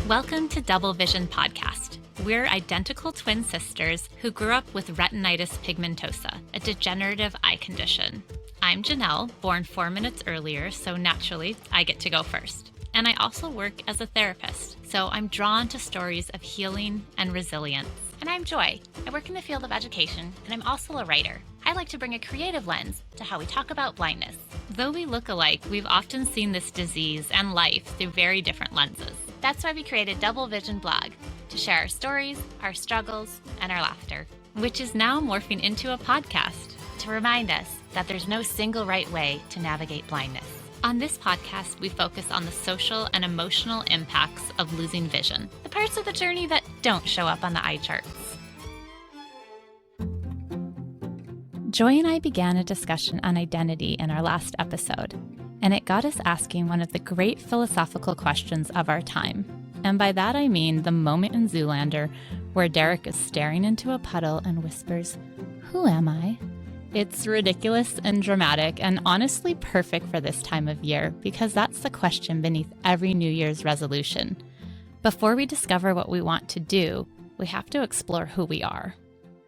Welcome to DoubleVison Podcast. We're identical twin sisters who grew up with retinitis pigmentosa, a degenerative eye condition. I'm Jenelle, born 4 minutes earlier, so naturally, I get to go first. And I also work as a therapist, so I'm drawn to stories of healing and resilience. And I'm Joy. I work in the field of education, and I'm also a writer. I like to bring a creative lens to how we talk about blindness. Though we look alike, we've often seen this disease and life through very different lenses. That's why we created DoubleVison Blog, to share our stories, our struggles, and our laughter. Which is now morphing into a podcast. To remind us that there's no single right way to navigate blindness. On this podcast, we focus on the social and emotional impacts of losing vision. The parts of the journey that don't show up on the eye charts. Joy and I began a discussion on identity in our last episode, and it got us asking one of the great philosophical questions of our time. And by that I mean the moment in Zoolander where Derek is staring into a puddle and whispers, "Who am I?" It's ridiculous and dramatic and honestly perfect for this time of year because that's the question beneath every New Year's resolution. Before we discover what we want to do, we have to explore who we are.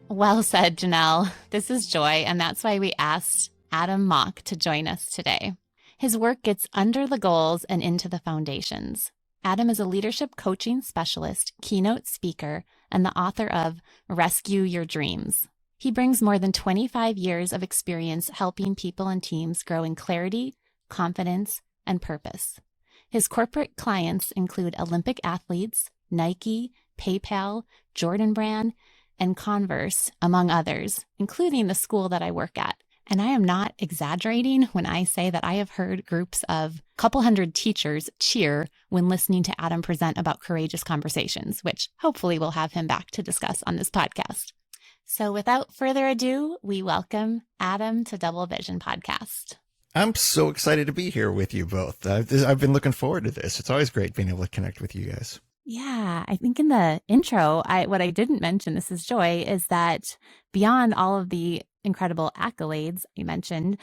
Well said, Jenelle. This is Joy, and that's why we asked Adam Mock to join us today. His work gets under the goals and into the foundations. Adam is a leadership coaching specialist, keynote speaker, and the author of Rescue Your Dreams. He brings more than 25 years of experience helping people and teams grow in clarity, confidence, and purpose. His corporate clients include Olympic athletes, Nike, PayPal, Jordan Brand, and Converse, among others, including the school that I work at. And I am not exaggerating when I say that I have heard groups of a couple hundred teachers cheer when listening to Adam present about courageous conversations, which hopefully we'll have him back to discuss on this podcast. So without further ado, we welcome Adam to DoubleVison Podcast. I'm so excited to be here with you both. I've been looking forward to this. It's always great being able to connect with you guys. Yeah, I think in the intro, what I didn't mention, this is Joy, is that beyond all of the incredible accolades you mentioned,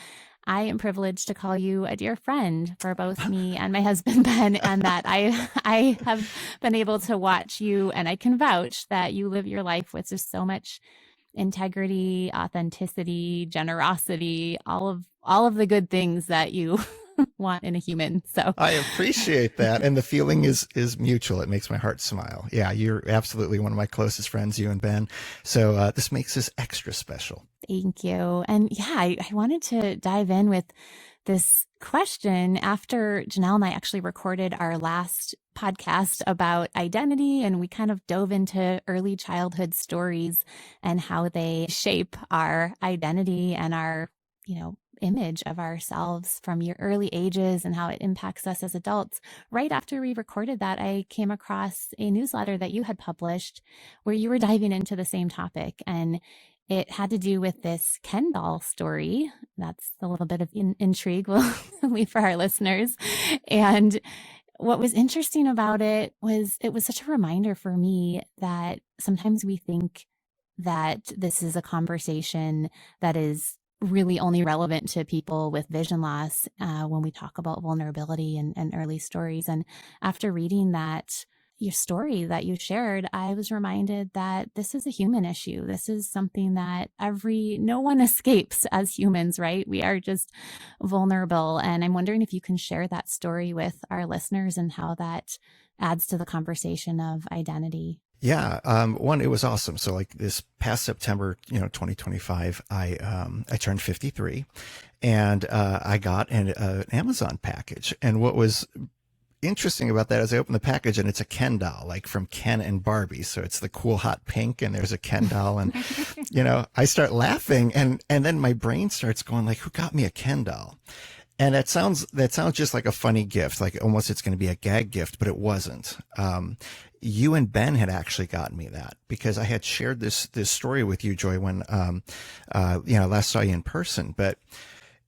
I am privileged to call you a dear friend for both me and my husband, Ben, and that I have been able to watch you, and I can vouch that you live your life with just so much integrity, authenticity, generosity, all of the good things that you want in a human. So I appreciate that. And the feeling is mutual. It makes my heart smile. Yeah, you're absolutely one of my closest friends, you and Ben. So this makes this extra special. Thank you. And yeah, I wanted to dive in with this question after Jenelle and I actually recorded our last podcast about identity, and we kind of dove into early childhood stories and how they shape our identity and our, image of ourselves from your early ages and how it impacts us as adults. Right after we recorded that, I came across a newsletter that you had published where you were diving into the same topic, and it had to do with this Ken doll story. That's a little bit of intrigue we'll leave for our listeners. And what was interesting about it was such a reminder for me that sometimes we think that this is a conversation that is really only relevant to people with vision loss when we talk about vulnerability and early stories. And after reading your story that you shared, I was reminded that this is a human issue. This is something that no one escapes as humans, right? We are just vulnerable. And I'm wondering if you can share that story with our listeners and how that adds to the conversation of identity. Yeah. It was awesome. So like this past September, 2025, I turned 53 and I got an Amazon package. And what was interesting about that is I opened the package and it's a Ken doll, like from Ken and Barbie. So it's the cool hot pink and there's a Ken doll and, I start laughing and then my brain starts going like, who got me a Ken doll? And that sounds just like a funny gift, like almost it's going to be a gag gift, but it wasn't. You and Ben had actually gotten me that because I had shared this story with you, Joy, when, last saw you in person. But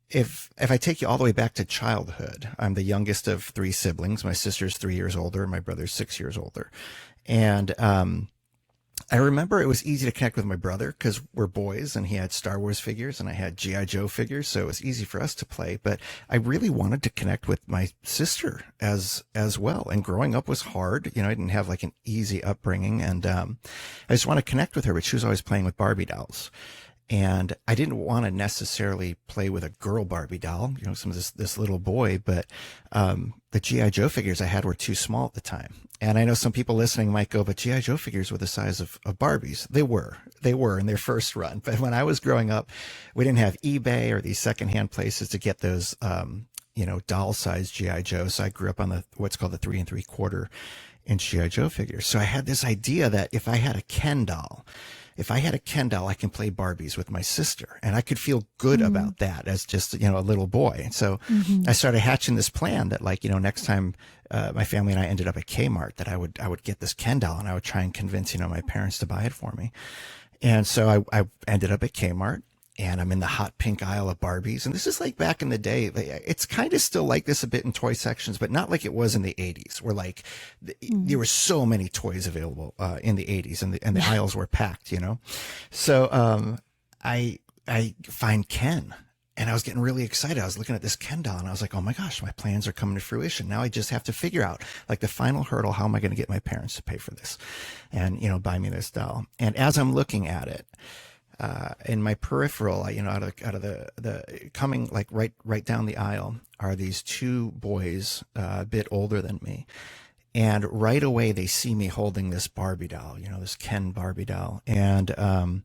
if I take you all the way back to childhood, I'm the youngest of 3 siblings. My sister's 3 years older and my brother's 6 years older. And, I remember it was easy to connect with my brother because we're boys and he had Star Wars figures and I had G.I. Joe figures. So it was easy for us to play. But I really wanted to connect with my sister as well. And growing up was hard. You know, I didn't have like an easy upbringing. And I just want to connect with her, but she was always playing with Barbie dolls. And I didn't want to necessarily play with a girl Barbie doll, you know, some of this little boy, but the G.I. Joe figures I had were too small at the time. And I know some people listening might go, but G.I. Joe figures were the size of Barbies. They were in their first run. But when I was growing up, we didn't have eBay or these secondhand places to get those, you know, doll-sized G.I. Joes. So I grew up on what's called the 3 3/4 inch G.I. Joe figures. So I had this idea that if I had a Ken doll, I can play Barbies with my sister. And I could feel good about that as just, you know, a little boy. And so I started hatching this plan that, like, you know, next time my family and I ended up at Kmart, that I would get this Ken doll and I would try and convince, you know, my parents to buy it for me. And so I ended up at Kmart. And I'm in the hot pink aisle of Barbies. And this is like back in the day. It's kind of still like this a bit in toy sections, but not like it was in the 80s, where like there were so many toys available in the 80s, and the aisles were packed, you know. So I find Ken, and I was getting really excited. I was looking at this Ken doll, and I was like, oh my gosh, my plans are coming to fruition. Now I just have to figure out, like, the final hurdle. How am I going to get my parents to pay for this and, you know, buy me this doll? And as I'm looking at it, in my peripheral, you know, out of the coming, like right down the aisle, are these two boys, a bit older than me. And right away they see me holding this Barbie doll, you know, this Ken Barbie doll. And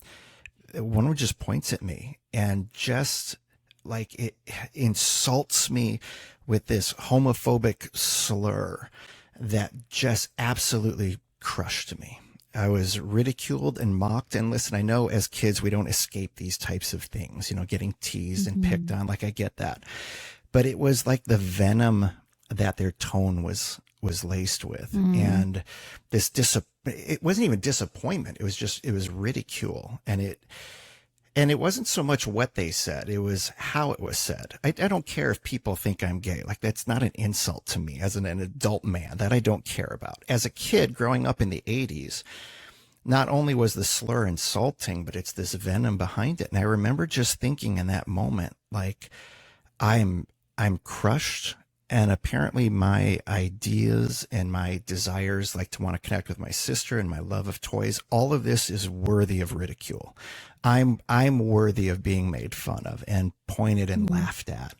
one just points at me and just like it insults me with this homophobic slur that just absolutely crushed me. I was ridiculed and mocked. And listen, I know as kids, we don't escape these types of things, you know, getting teased and picked on. Like, I get that. But it was like the venom that their tone was laced with. And this it wasn't even disappointment. It was ridicule. And it wasn't so much what they said, it was how it was said. I don't care if people think I'm gay. Like, that's not an insult to me as an adult man. That I don't care about. As a kid growing up in the 80s, not only was the slur insulting, but it's this venom behind it. And I remember just thinking in that moment, like, I'm crushed. And apparently my ideas and my desires, like to want to connect with my sister and my love of toys, all of this is worthy of ridicule. I'm worthy of being made fun of and pointed and laughed at.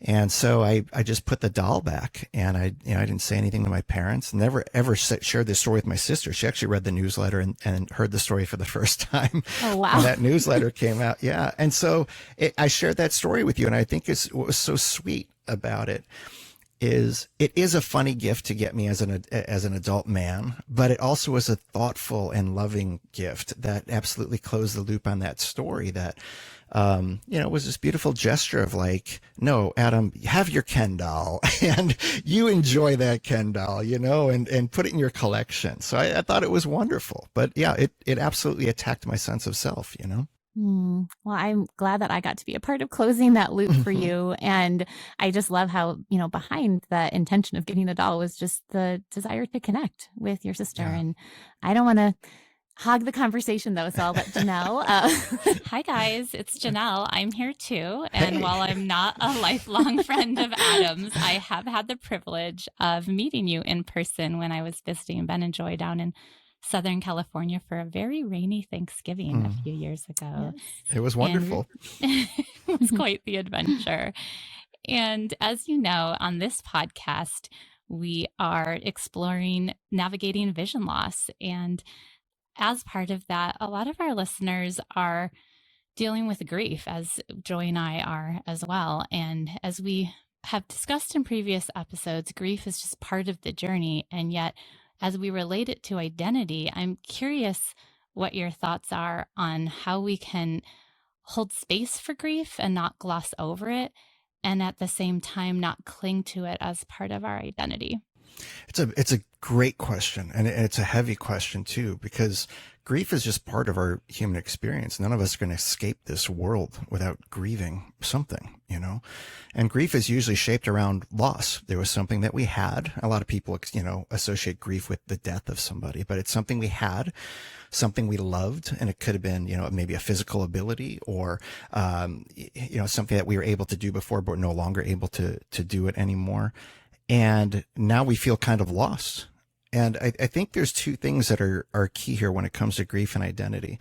And so I just put the doll back, and I didn't say anything to my parents. Never ever shared this story with my sister. She actually read the newsletter and heard the story for the first time. Oh, wow. When that newsletter came out. Yeah. And so I shared that story with you. And I think what was so sweet about it is a funny gift to get me as an adult man, but it also was a thoughtful and loving gift that absolutely closed the loop on that story. That it was this beautiful gesture of like, no, Adam, have your Ken doll and you enjoy that Ken doll, and put it in your collection. So I thought it was wonderful. But yeah, it absolutely attacked my sense of self, Well, I'm glad that I got to be a part of closing that loop for you. And I just love how, behind the intention of getting the doll was just the desire to connect with your sister. Yeah. And I don't want to hog the conversation though, so I'll let Jenelle. Hi guys, it's Jenelle. I'm here too. And while I'm not a lifelong friend of Adam's, I have had the privilege of meeting you in person when I was visiting Ben and Joy down in Southern California for a very rainy Thanksgiving a few years ago. Yes. It was wonderful. It was quite the adventure. And as you know, on this podcast, we are exploring navigating vision loss. And as part of that, a lot of our listeners are dealing with grief, as Joy and I are as well. And as we have discussed in previous episodes, grief is just part of the journey. And yet, as we relate it to identity, I'm curious what your thoughts are on how we can hold space for grief and not gloss over it, and at the same time not cling to it as part of our identity. It's a great question, and it's a heavy question too, because grief is just part of our human experience. None of us are going to escape this world without grieving something, you know. And grief is usually shaped around loss. There was something that we had. A lot of people, you know, associate grief with the death of somebody, but it's something we had, something we loved, and it could have been, you know, maybe a physical ability or, you know, something that we were able to do before, but we're no longer able to do it anymore. And now we feel kind of lost. And I think there's two things that are key here when it comes to grief and identity.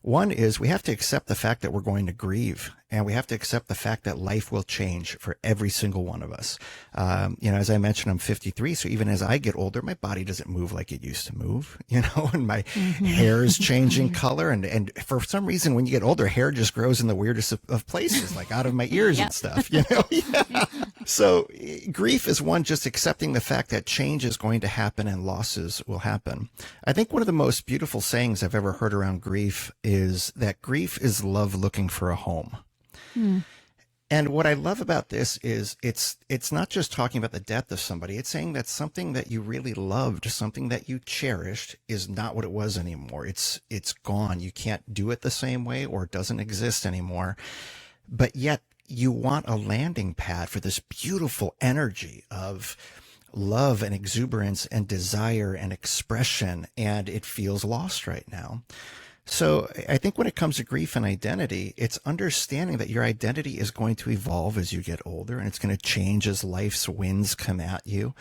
One is we have to accept the fact that we're going to grieve, and we have to accept the fact that life will change for every single one of us. You know, as I mentioned, I'm 53. So even as I get older, my body doesn't move like it used to move, you know, and my hair is changing color. And for some reason, when you get older, hair just grows in the weirdest of places, like out of my ears and stuff, you know? Yeah. So grief is one, just accepting the fact that change is going to happen and losses will happen. I think one of the most beautiful sayings I've ever heard around grief is that grief is love looking for a home. And what I love about this is it's not just talking about the death of somebody. It's saying that something that you really loved, something that you cherished, is not what it was anymore. It's gone. You can't do it the same way, or it doesn't exist anymore. But yet you want a landing pad for this beautiful energy of love and exuberance and desire and expression, and it feels lost right now. So I think when it comes to grief and identity, it's understanding that your identity is going to evolve as you get older, and it's going to change as life's winds come at you.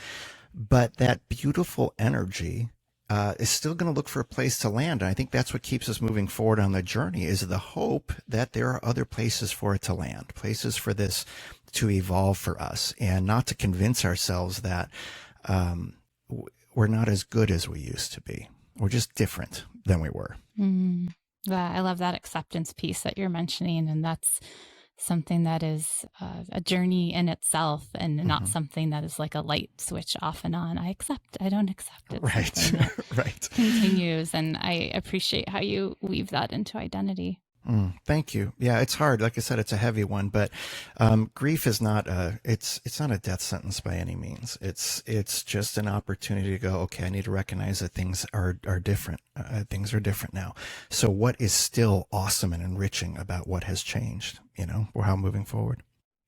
But that beautiful energy is still going to look for a place to land. And I think that's what keeps us moving forward on the journey, is the hope that there are other places for it to land, places for this to evolve for us, and not to convince ourselves that we're not as good as we used to be. We're just different than we were. Yeah, I love that acceptance piece that you're mentioning. And that's something that is a journey in itself, and not something that is like a light switch off and on. I don't accept it. Right. Right. Continues. And I appreciate how you weave that into identity. Thank you. Yeah, it's hard. Like I said, it's a heavy one, but grief is not it's not a death sentence by any means. It's just an opportunity to go, okay, I need to recognize that things are different. Things are different now. So what is still awesome and enriching about what has changed, you know, or how moving forward?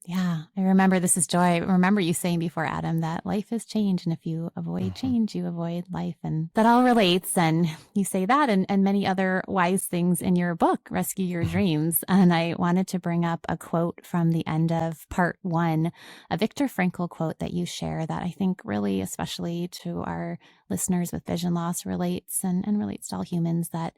Yeah, I remember, this is Joy. I remember you saying before, Adam, that life is change. And if you avoid change, you avoid life. And that all relates. And you say that and many other wise things in your book, Rescue Your Dreams. And I wanted to bring up a quote from the end of part 1, a Viktor Frankl quote that you share that I think really, especially to our listeners with vision loss, relates and relates to all humans, that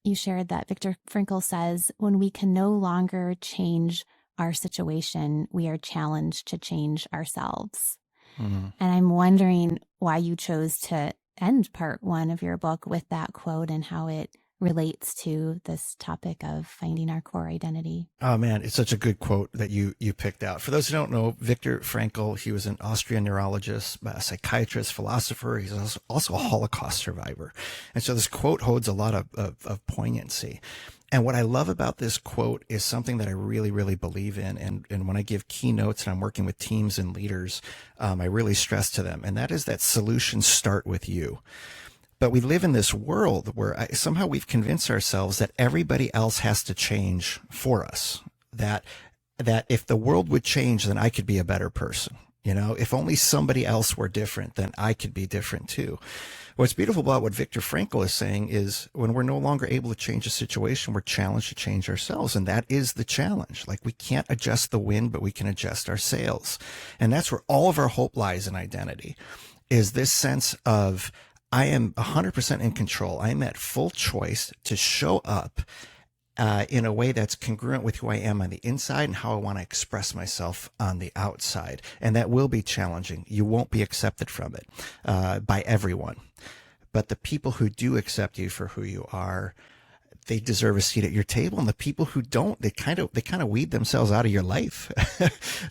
you shared that Viktor Frankl says, when we can no longer change our situation, we are challenged to change ourselves. And I'm wondering why you chose to end part 1 of your book with that quote, and how it relates to this topic of finding our core identity. Oh man, it's such a good quote that you picked out. For those who don't know, Viktor Frankl, he was an Austrian neurologist, a psychiatrist, philosopher. He's also a Holocaust survivor. And so this quote holds a lot of poignancy. And what I love about this quote is something that I really, really believe in. And when I give keynotes and I'm working with teams and leaders, I really stress to them. And that is that solutions start with you. But we live in this world where somehow we've convinced ourselves that everybody else has to change for us. That if the world would change, then I could be a better person. You know, if only somebody else were different, then I could be different too. What's beautiful about what Viktor Frankl is saying is when we're no longer able to change a situation, we're challenged to change ourselves. And that is the challenge. Like, we can't adjust the wind, but we can adjust our sails. And that's where all of our hope lies in identity, is this sense of, I am 100% in control. I am at full choice to show up in a way that's congruent with who I am on the inside and how I want to express myself on the outside. And that will be challenging. You won't be accepted from it by everyone. But the people who do accept you for who you are, they deserve a seat at your table. And the people who don't, they kind of weed themselves out of your life.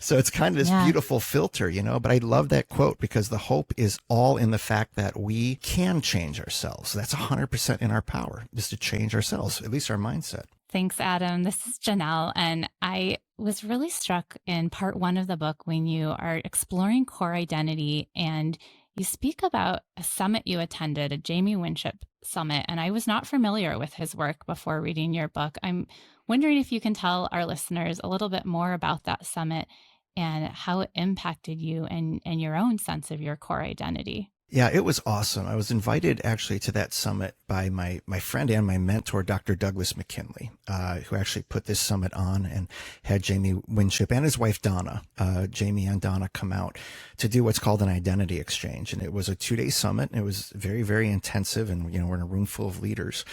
So it's kind of this beautiful filter, you know. But I love that quote, because the hope is all in the fact that we can change ourselves. That's 100% in our power, is to change ourselves, at least our mindset. Thanks, Adam. This is Jenelle, and I was really struck in part 1 of the book when you are exploring core identity, and you speak about a summit you attended, a Jamie Winship summit, and I was not familiar with his work before reading your book. I'm wondering if you can tell our listeners a little bit more about that summit and how it impacted you and your own sense of your core identity. Yeah, it was awesome. I was invited actually to that summit by my friend and my mentor, Dr. Douglas McKinley, who actually put this summit on and had Jamie Winship and his wife, Donna, Jamie and Donna, come out to do what's called an identity exchange. And it was a 2-day summit. And it was very, very intensive. And, we're in a room full of leaders.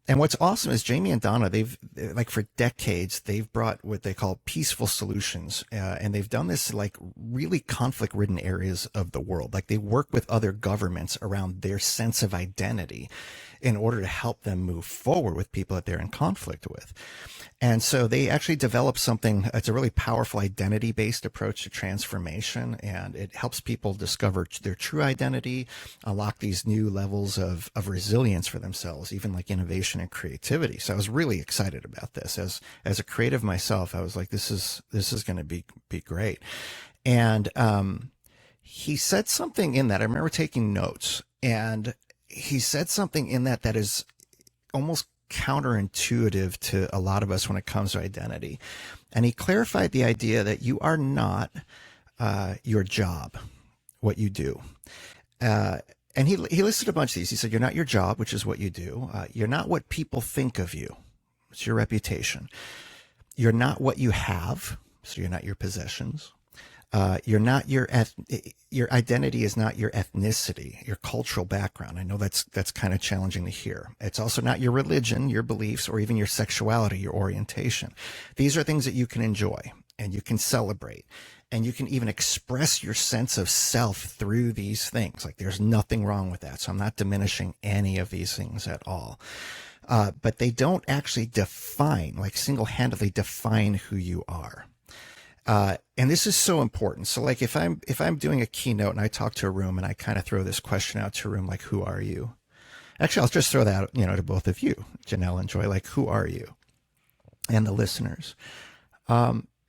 And what's awesome is Jamie and Donna, they've, like for decades, they've brought what they call peaceful solutions. And they've done this like really conflict ridden areas of the world. Like they work with other governments around their sense of identity in order to help them move forward with people that they're in conflict with. And so they actually developed something, it's a really powerful identity-based approach to transformation, and it helps people discover their true identity, unlock these new levels of resilience for themselves, even like innovation and creativity. So I was really excited about this. As a creative myself, I was like, this is going to be great. And he said something in that. I remember taking notes, and he said something in that is almost counterintuitive to a lot of us when it comes to identity. And he clarified the idea that you are not your job, what you do. And he listed a bunch of these. He said, you're not your job, which is what you do. You're not what people think of you. It's your reputation. You're not what you have. So you're not your possessions. You're not your identity is not your ethnicity, your cultural background. I know that's kind of challenging to hear. It's also not your religion, your beliefs, or even your sexuality, your orientation. These are things that you can enjoy and you can celebrate, and you can even express your sense of self through these things. Like there's nothing wrong with that. So I'm not diminishing any of these things at all. But they don't actually define, like single-handedly define who you are. And this is so important. So like if I'm doing a keynote and I talk to a room and I kind of throw this question out to a room, like, who are you? Actually, I'll just throw that out, to both of you, Jenelle and Joy, like, who are you? And the listeners.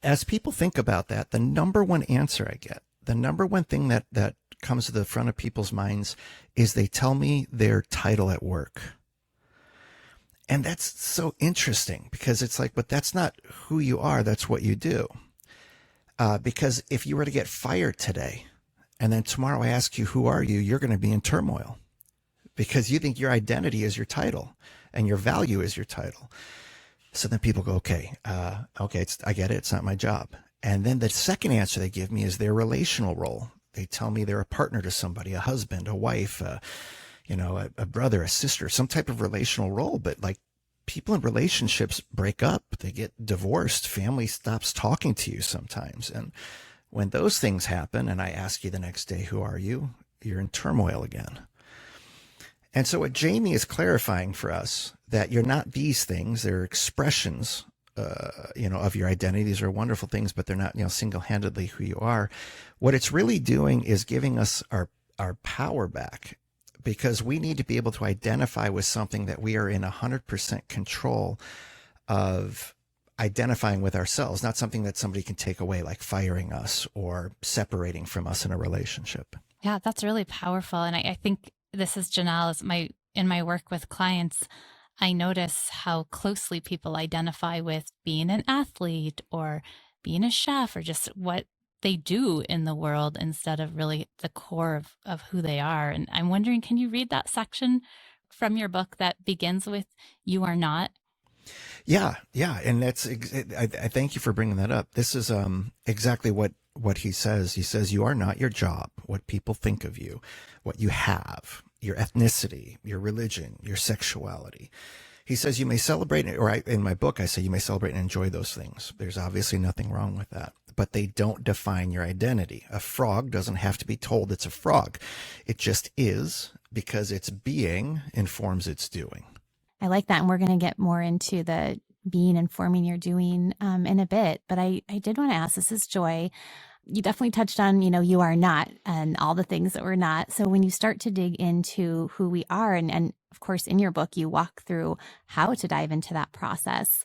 As people think about that, the number one answer I get, the number one thing that comes to the front of people's minds is they tell me their title at work. And that's so interesting because it's like, but that's not who you are. That's what you do. Because if you were to get fired today and then tomorrow I ask you, who are you? You're going to be in turmoil because you think your identity is your title and your value is your title. So then people go, okay, I get it. It's not my job. And then the second answer they give me is their relational role. They tell me they're a partner to somebody, a husband, a wife, a brother, a sister, some type of relational role. But like, people in relationships break up, they get divorced, family stops talking to you sometimes. And when those things happen and I ask you the next day, who are you? You're in turmoil again. And so what Jamie is clarifying for us, that you're not these things, they're expressions, of your identity. These are wonderful things, but they're not, single-handedly who you are. What it's really doing is giving us our power back, because we need to be able to identify with something that we are in 100% control of identifying with ourselves, not something that somebody can take away, like firing us or separating from us in a relationship. Yeah, that's really powerful. And I think this is Jenelle, in my work with clients, I notice how closely people identify with being an athlete or being a chef or just what they do in the world instead of really the core of who they are. And I'm wondering, can you read that section from your book that begins with, you are not? Yeah. And that's, I thank you for bringing that up. This is exactly what he says. He says, you are not your job, what people think of you, what you have, your ethnicity, your religion, your sexuality. He says you may celebrate, in my book, I say you may celebrate and enjoy those things. There's obviously nothing wrong with that, but they don't define your identity. A frog doesn't have to be told it's a frog. It just is, because its being informs its doing. I like that. And we're going to get more into the being informing your doing in a bit. But I did want to ask, this is Joy. You definitely touched on, you are not and all the things that we're not. So when you start to dig into who we are and of course, in your book, you walk through how to dive into that process.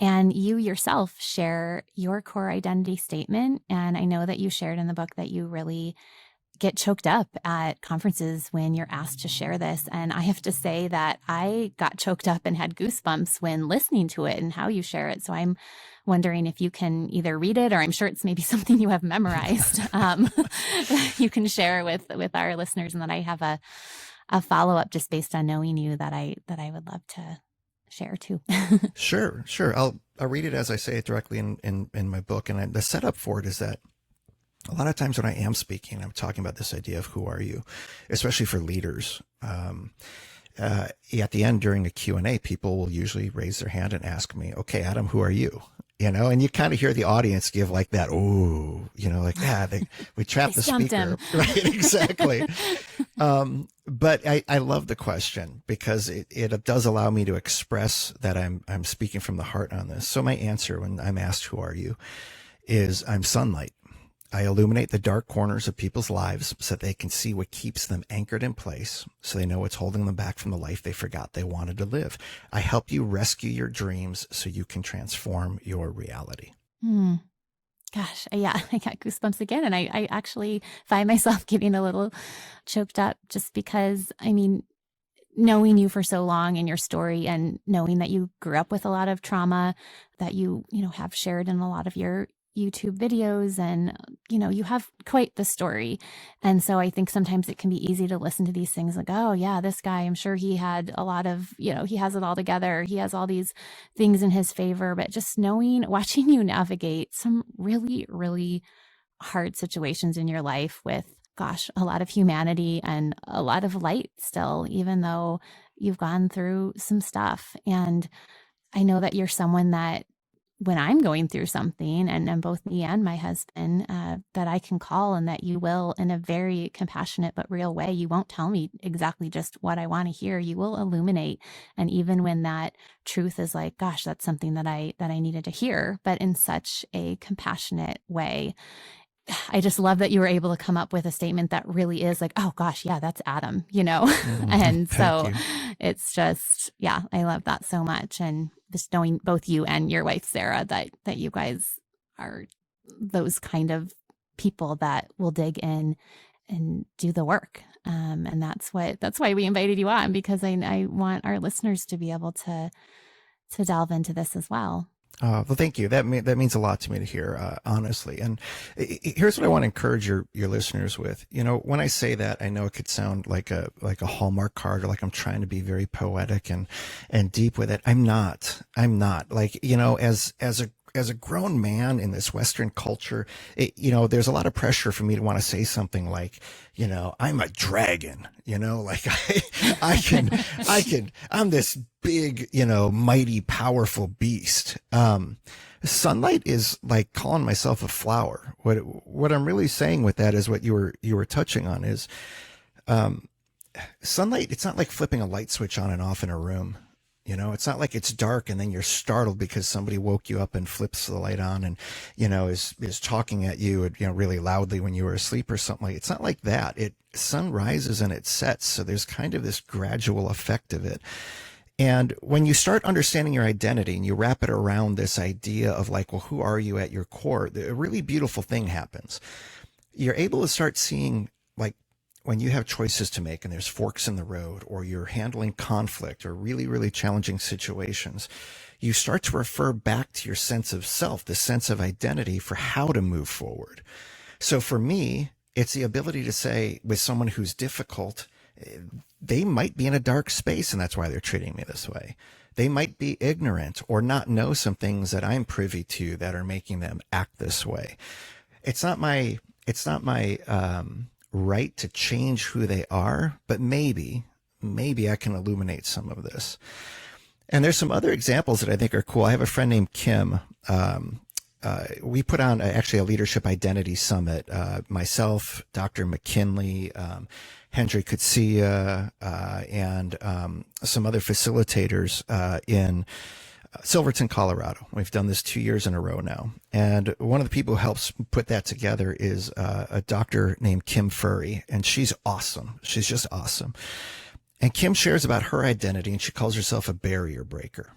And you yourself share your core identity statement. And I know that you shared in the book that you really get choked up at conferences when you're asked to share this. And I have to say that I got choked up and had goosebumps when listening to it and how you share it. So I'm wondering if you can either read it, or I'm sure it's maybe something you have memorized. You can share with our listeners, and then I have a follow-up just based on knowing you that I would love to share too. Sure. I'll read it as I say it directly in my book. And the setup for it is that a lot of times when I am speaking, I'm talking about this idea of who are you, especially for leaders. At the end during a Q&A, people will usually raise their hand and ask me, okay, Adam, who are you? And you kind of hear the audience give like that, oh, like, we trapped the speaker. Right, exactly. But I love the question because it does allow me to express that I'm speaking from the heart on this. So my answer when I'm asked, who are you, is I'm sunlight. I illuminate the dark corners of people's lives so that they can see what keeps them anchored in place, so they know what's holding them back from the life they forgot they wanted to live. I help you rescue your dreams so you can transform your reality. Gosh, yeah, I got goosebumps again. And I actually find myself getting a little choked up just because, knowing you for so long and your story, and knowing that you grew up with a lot of trauma that you have shared in a lot of your YouTube videos, and you have quite the story. And so I think sometimes it can be easy to listen to these things like, oh yeah, this guy, I'm sure he had a lot of, he has it all together, he has all these things in his favor. But just watching you navigate some really, really hard situations in your life with, gosh, a lot of humanity and a lot of light still, even though you've gone through some stuff. And I know that you're someone that when I'm going through something, and both me and my husband, that I can call, and that you will, in a very compassionate but real way, you won't tell me exactly just what I want to hear. You will illuminate. And even when that truth is like, gosh, that's something that I needed to hear, but in such a compassionate way. I just love that you were able to come up with a statement that really is like, oh gosh, yeah, that's Adam, And so it's just, yeah, I love that so much. And just knowing both you and your wife, Sarah, that you guys are those kind of people that will dig in and do the work. And that's why we invited you on, because I want our listeners to be able to delve into this as well. Well, thank you. That means a lot to me to hear, honestly. And here's what I want to encourage your listeners with. When I say that, I know it could sound like a Hallmark card, or like I'm trying to be very poetic and deep with it. I'm not. Like, as a grown man in this Western culture, there's a lot of pressure for me to want to say something like, I'm a dragon, like I'm this big, mighty, powerful beast. Sunlight is like calling myself a flower. What I'm really saying with that is what you were touching on is, sunlight. It's not like flipping a light switch on and off in a room. It's not like it's dark and then you're startled because somebody woke you up and flips the light on and, is talking at you, really loudly when you were asleep or something like. It's not like that. Sun rises and it sets. So there's kind of this gradual effect of it. And when you start understanding your identity and you wrap it around this idea of like, well, who are you at your core? A really beautiful thing happens. You're able to start seeing, like, when you have choices to make and there's forks in the road, or you're handling conflict or really, really challenging situations, you start to refer back to your sense of self, the sense of identity for how to move forward. So for me, it's the ability to say with someone who's difficult, they might be in a dark space and that's why they're treating me this way. They might be ignorant or not know some things that I'm privy to that are making them act this way. It's not my right to change who they are, but maybe I can illuminate some of this. And there's some other examples that I think are cool. I have a friend named Kim. We put on actually a leadership identity summit. Myself, Dr. McKinley, Hendry Kutsia, and some other facilitators in Silverton, Colorado. We've done this 2 years in a row now. And one of the people who helps put that together is a doctor named Kim Furry, and she's awesome. She's just awesome. And Kim shares about her identity, and she calls herself a barrier breaker.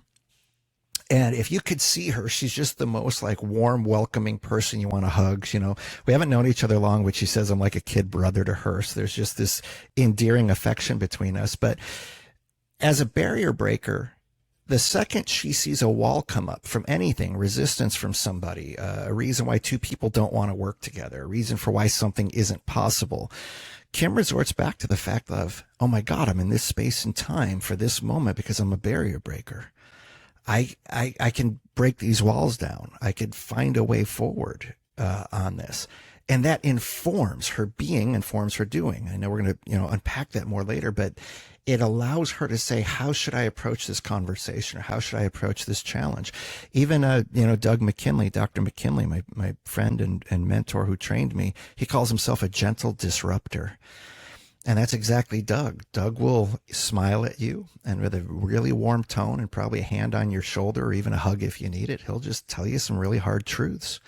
And if you could see her, she's just the most like warm, welcoming person you want to hug. You know, we haven't known each other long, but she says I'm like a kid brother to her. So there's just this endearing affection between us. But as a barrier breaker, the second she sees a wall come up from anything, resistance from somebody, a reason why two people don't want to work together, a reason for why something isn't possible, Kim resorts back to the fact of, oh my God, I'm in this space and time for this moment because I'm a barrier breaker. I can break these walls down. I could find a way forward on this. And that informs her being, informs her doing. I know we're going to, unpack that more later, but it allows her to say, how should I approach this conversation? Or how should I approach this challenge? Even, Doug McKinley, Dr. McKinley, my friend and mentor who trained me, he calls himself a gentle disruptor. And that's exactly Doug. Doug will smile at you, and with a really warm tone and probably a hand on your shoulder or even a hug if you need it, he'll just tell you some really hard truths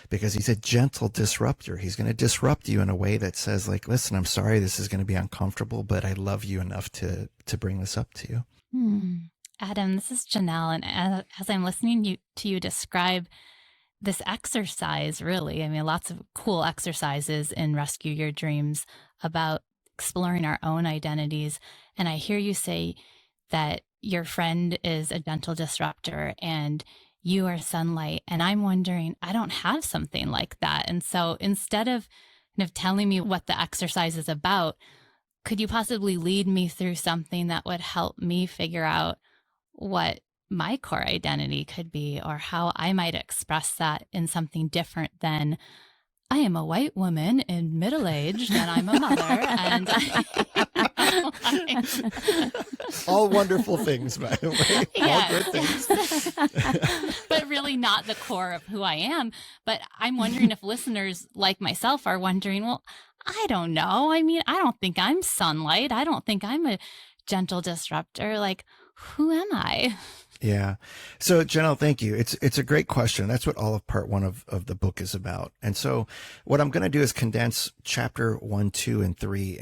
because he's a gentle disruptor. He's going to disrupt you in a way that says, like, listen, I'm sorry this is going to be uncomfortable, but I love you enough to bring this up to you. Adam, this is Jenelle. And as I'm listening to you describe this exercise, really, I mean, lots of cool exercises in Rescue Your Dreams about exploring our own identities. And I hear you say that your friend is a gentle disruptor and you are sunlight. And I'm wondering, I don't have something like that. And so instead of kind of telling me what the exercise is about, could you possibly lead me through something that would help me figure out what my core identity could be or how I might express that in something different than I am a white woman in middle-aged and I'm a mother and all wonderful things, by the way. Yes. All good things. But really not the core of who I am. But I'm wondering if listeners like myself are wondering, well, I don't know. I mean, I don't think I'm sunlight. I don't think I'm a gentle disruptor. Like, who am I? Yeah. So Jenelle, thank you. It's a great question. That's what all of part one of the book is about. And so what I'm going to do is condense chapter 1, 2, and 3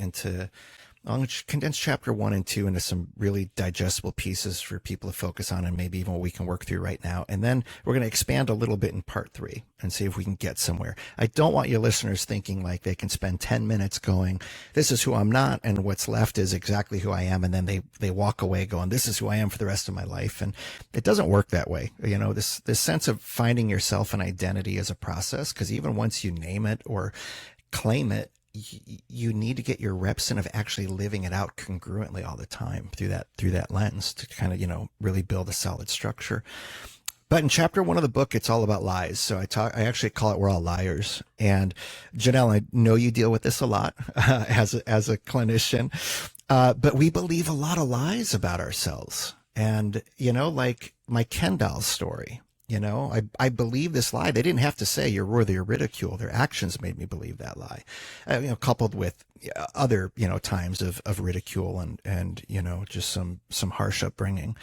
I'm going to condense chapter 1 and 2 into some really digestible pieces for people to focus on and maybe even what we can work through right now. And then we're going to expand a little bit in part 3 and see if we can get somewhere. I don't want your listeners thinking like they can spend 10 minutes going, this is who I'm not, and what's left is exactly who I am. And then they walk away going, this is who I am for the rest of my life. And it doesn't work that way. This sense of finding yourself an identity is a process, because even once you name it or claim it, you need to get your reps in of actually living it out congruently all the time through that lens to kind of, really build a solid structure. But in chapter 1 of the book, it's all about lies. So I actually call it We're All Liars. And Jenelle, I know you deal with this a lot as a clinician, but we believe a lot of lies about ourselves. And, like my Ken doll story. I believe this lie. They didn't have to say you're worthy of ridicule. Their actions made me believe that lie, coupled with other, times of ridicule and, just some harsh upbringing.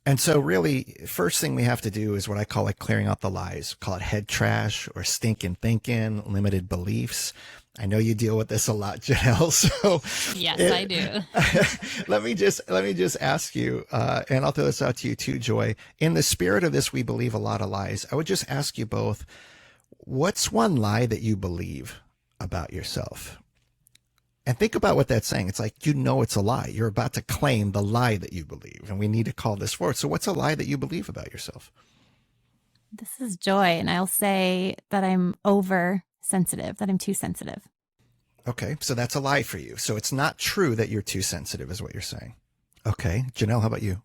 And so really, first thing we have to do is what I call like clearing out the lies. Call it head trash or stinking thinking, limited beliefs. I know you deal with this a lot, Jenelle. So yes, I do. let me just ask you, and I'll throw this out to you too, Joy. In the spirit of this, we believe a lot of lies. I would just ask you both, what's one lie that you believe about yourself? And think about what that's saying. It's like, it's a lie. You're about to claim the lie that you believe, and we need to call this forward. So what's a lie that you believe about yourself? This is Joy, and I'll say that I'm oversensitive, that I'm too sensitive. Okay, so that's a lie for you. So it's not true that you're too sensitive is what you're saying. Okay, Jenelle, how about you?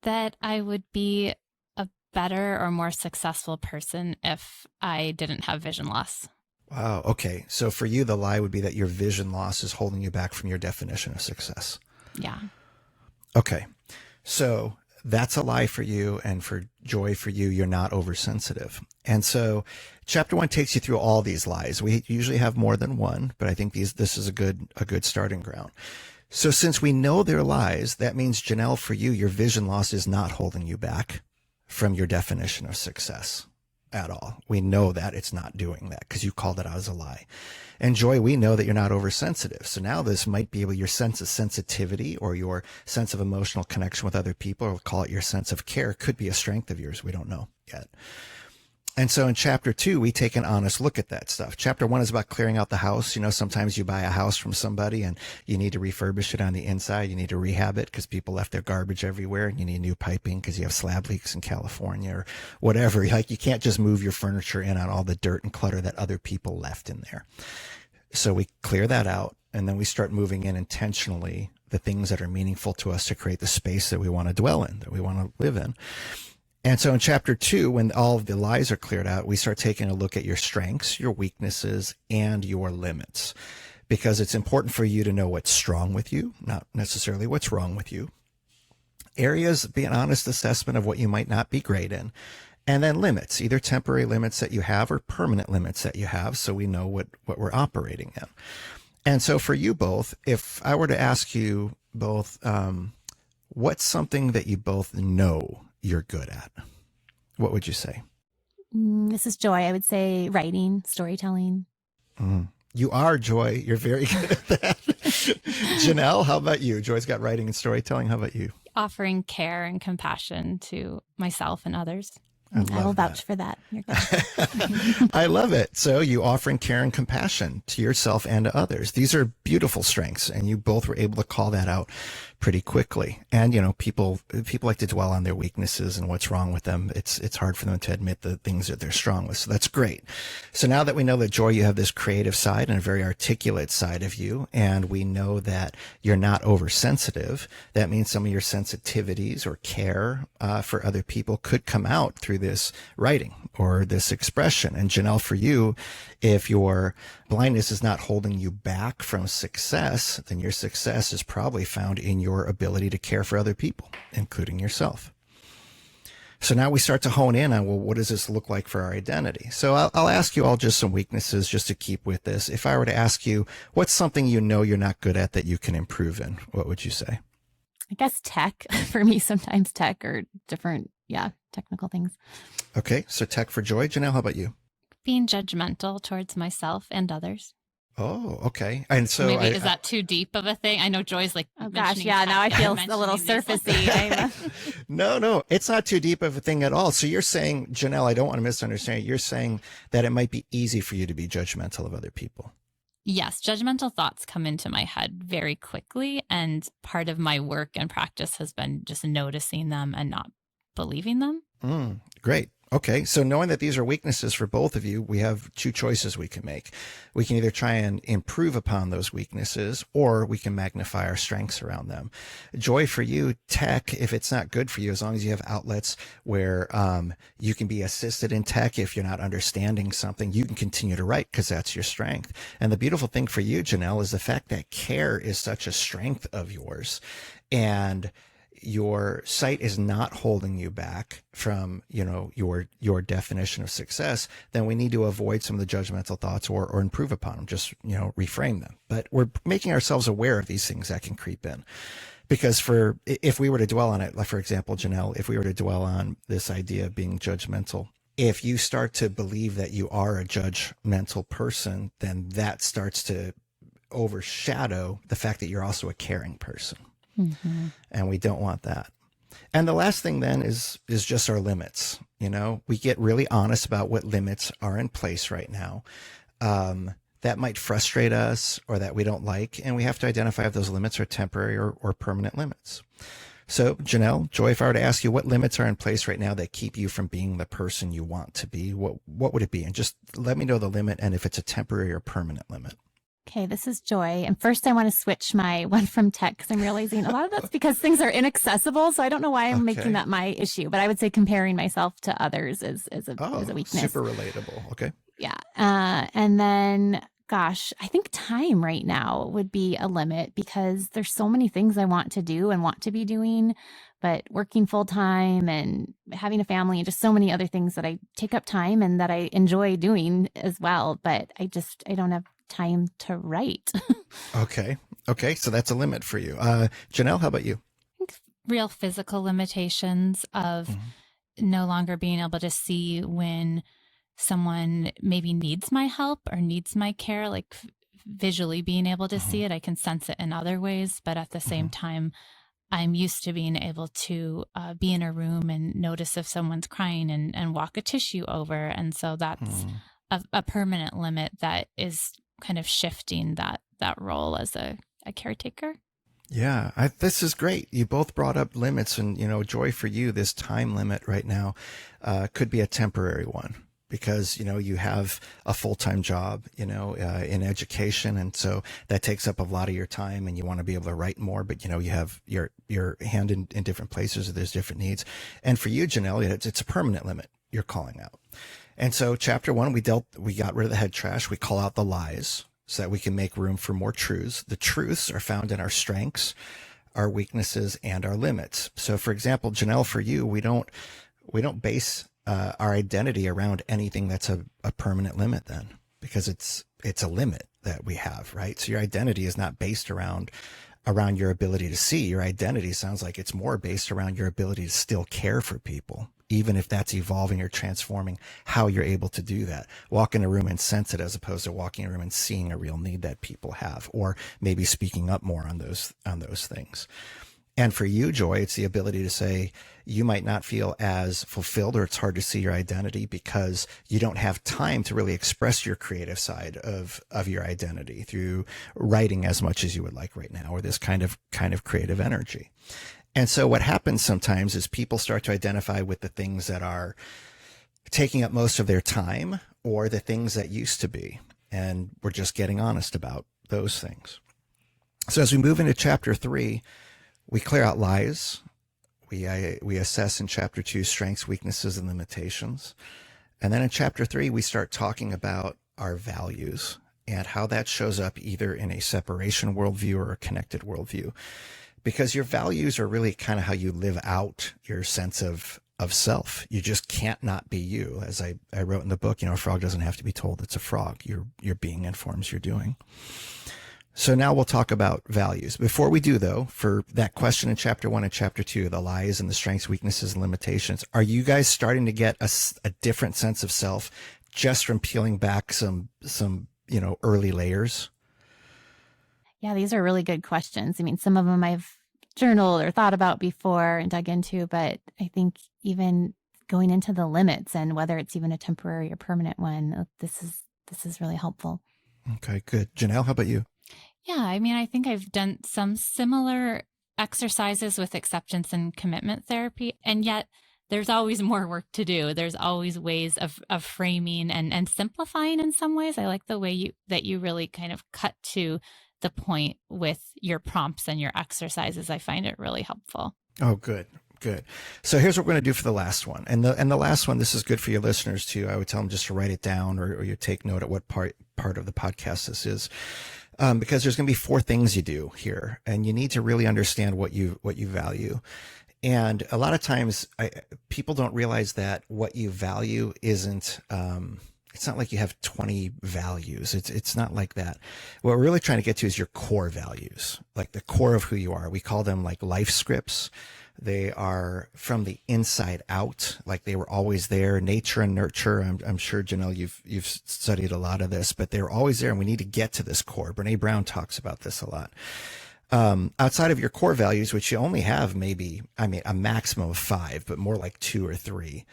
That I would be a better or more successful person if I didn't have vision loss. Wow. Okay. So for you, the lie would be that your vision loss is holding you back from your definition of success. Yeah. Okay. So that's a lie for you. And for Joy, for you, you're not oversensitive. And so chapter 1 takes you through all these lies. We usually have more than one, but I think this is a good starting ground. So since we know they're lies, that means, Jenelle, for you, your vision loss is not holding you back from your definition of success. at all. We know that it's not doing that because you called it out as a lie. And Joy, we know that you're not oversensitive. So now this might be your sense of sensitivity or your sense of emotional connection with other people, or we'll call it your sense of care, could be a strength of yours. We don't know yet. And so in chapter 2, we take an honest look at that stuff. Chapter 1 is about clearing out the house. You know, sometimes you buy a house from somebody and you need to refurbish it on the inside. You need to rehab it because people left their garbage everywhere, and you need new piping because you have slab leaks in California or whatever. Like, you can't just move your furniture in on all the dirt and clutter that other people left in there. So we clear that out, and then we start moving in intentionally the things that are meaningful to us to create the space that we want to dwell in, that we want to live in. And so in chapter 2, when all of the lies are cleared out, we start taking a look at your strengths, your weaknesses, and your limits, because it's important for you to know what's strong with you, not necessarily what's wrong with you. Areas, be an honest assessment of what you might not be great in. And then limits, either temporary limits that you have or permanent limits that you have, so we know what we're operating in. And so for you both, if I were to ask you both, what's something that you both know you're good at, what would you say? This is Joy. I would say writing, storytelling. You are, Joy. You're very good at that. Jenelle, how about you? Joy's got writing and storytelling. How about you? Offering care and compassion to myself and others. I will vouch for that. You're good. I love it. So you offering care and compassion to yourself and to others. These are beautiful strengths, and you both were able to call that out pretty quickly. And, you know, people like to dwell on their weaknesses and what's wrong with them. It's hard for them to admit the things that they're strong with. So that's great. So now that we know that, Joy, you have this creative side and a very articulate side of you, and we know that you're not oversensitive, that means some of your sensitivities or care for other people could come out through this writing or this expression. And Jenelle, for you, if your blindness is not holding you back from success, then your success is probably found in your ability to care for other people, including yourself. So now we start to hone in on, well, what does this look like for our identity? So I'll ask you all just some weaknesses just to keep with this. If I were to ask you, what's something you know you're not good at that you can improve in? What would you say? I guess tech for me, sometimes tech or different, technical things. Okay. So tech for Joy. Janelle, how about you? Being judgmental towards myself and others. Oh, okay. And so maybe is that too deep of a thing? I know Joy's like, oh gosh, yeah. Now I feel a little surfacey. No, it's not too deep of a thing at all. So you're saying, Jenelle, I don't want to misunderstand. You're saying that it might be easy for you to be judgmental of other people. Yes, judgmental thoughts come into my head very quickly, and part of my work and practice has been just noticing them and not believing them. Great. Okay, so knowing that these are weaknesses for both of you, we have two choices we can make. We can either try and improve upon those weaknesses, or we can magnify our strengths around them. Joy, for you, tech, if it's not good for you, as long as you have outlets where you can be assisted in tech, if you're not understanding something, you can continue to write because that's your strength. And the beautiful thing for you, Jenelle, is the fact that care is such a strength of yours. And your sight is not holding you back from, your definition of success, then we need to avoid some of the judgmental thoughts or improve upon them, just, reframe them. But we're making ourselves aware of these things that can creep in. Because if we were to dwell on it, like, for example, Jenelle, if we were to dwell on this idea of being judgmental, if you start to believe that you are a judgmental person, then that starts to overshadow the fact that you're also a caring person. Mm-hmm. And we don't want that. And the last thing then is just our limits. We get really honest about what limits are in place right now that might frustrate us or that we don't like. And we have to identify if those limits are temporary or permanent limits. So Jenelle, Joy, if I were to ask you what limits are in place right now that keep you from being the person you want to be, what would it be? And just let me know the limit and if it's a temporary or permanent limit. Okay, this is Joy. And first I want to switch my one from tech because I'm realizing a lot of that's because things are inaccessible. So I don't know why I'm making that my issue, but I would say comparing myself to others is a weakness. Super relatable. Okay. Yeah. And then, gosh, I think time right now would be a limit because there's so many things I want to do and want to be doing, but working full time and having a family and just so many other things that I take up time and that I enjoy doing as well. But I don't have time to write. Okay. So that's a limit for you. Jenelle, how about you? I think real physical limitations of no longer being able to see when someone maybe needs my help or needs my care, like visually being able to see it. I can sense it in other ways, but at the same time, I'm used to being able to be in a room and notice if someone's crying and walk a tissue over. And so that's a permanent limit that is kind of shifting that role as a caretaker. Yeah, this is great. You both brought up limits, and, Joy, for you, this time limit right now could be a temporary one, because, you have a full-time job, in education. And so that takes up a lot of your time, and you want to be able to write more, but, you have your hand in different places. There's different needs. And for you, Jenelle, it's a permanent limit you're calling out. And so chapter 1, we got rid of the head trash. We call out the lies so that we can make room for more truths. The truths are found in our strengths, our weaknesses, and our limits. So for example, Jenelle, for you, we don't base our identity around anything that's a permanent limit then, because it's a limit that we have, right? So your identity is not based around your ability to see. Your identity sounds like it's more based around your ability to still care for people, even if that's evolving or transforming how you're able to do that. Walk in a room and sense it, as opposed to walking in a room and seeing a real need that people have, or maybe speaking up more on those things. And for you, Joy, it's the ability to say you might not feel as fulfilled, or it's hard to see your identity because you don't have time to really express your creative side of your identity through writing as much as you would like right now, or this kind of creative energy. And so what happens sometimes is people start to identify with the things that are taking up most of their time, or the things that used to be. And we're just getting honest about those things. So as we move into chapter 3, we clear out lies. We assess in chapter 2 strengths, weaknesses, and limitations. And then in chapter 3, we start talking about our values and how that shows up either in a separation worldview or a connected worldview. Because your values are really kind of how you live out your sense of self. You just can't not be you. As I wrote in the book, a frog doesn't have to be told it's a frog. Your being informs your doing. So now we'll talk about values. Before we do, though, for that question in chapter 1 and chapter 2, the lies and the strengths, weaknesses, and limitations, are you guys starting to get a different sense of self just from peeling back some early layers? Yeah, these are really good questions. I mean, some of them I've journaled or thought about before and dug into, but I think even going into the limits and whether it's even a temporary or permanent one, this is really helpful. Okay, good. Jenelle, how about you? Yeah, I mean, I think I've done some similar exercises with acceptance and commitment therapy, and yet there's always more work to do. There's always ways of framing and simplifying in some ways. I like the way that you really kind of cut to the point with your prompts and your exercises. I find it really helpful. Oh, good. So here's what we're going to do for the last one. And the last one, this is good for your listeners too. I would tell them just to write it down, or you take note at what part of the podcast this is. Because there's going to be 4 things you do here, and you need to really understand what you value. And a lot of times people don't realize that what you value isn't, it's not like you have 20 values. It's not like that. What we're really trying to get to is your core values, like the core of who you are. We call them like life scripts. They are from the inside out, like they were always there. Nature and nurture. I'm sure, Jenelle, you've studied a lot of this, but they were always there, and we need to get to this core. Brene Brown talks about this a lot. Outside of your core values, which you only have a maximum of 5, but more like 2 or 3.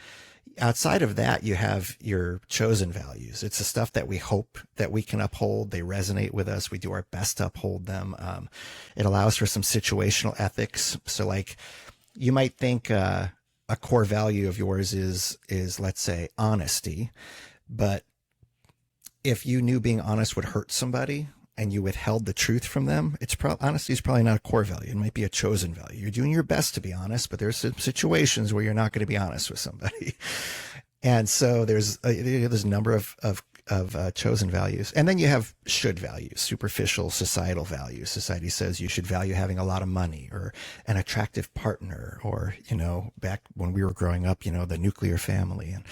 Outside of that, you have your chosen values. It's the stuff that we hope that we can uphold. They resonate with us. We do our best to uphold them. It allows for some situational ethics. So like, you might think a core value of yours is let's say honesty, but if you knew being honest would hurt somebody and you withheld the truth from them, honesty is probably not a core value. It might be a chosen value. You're doing your best to be honest, but there's some situations where you're not going to be honest with somebody. And so there's a number of chosen values. And then you have should values, superficial societal values. Society says you should value having a lot of money, or an attractive partner, or, back when we were growing up, the nuclear family and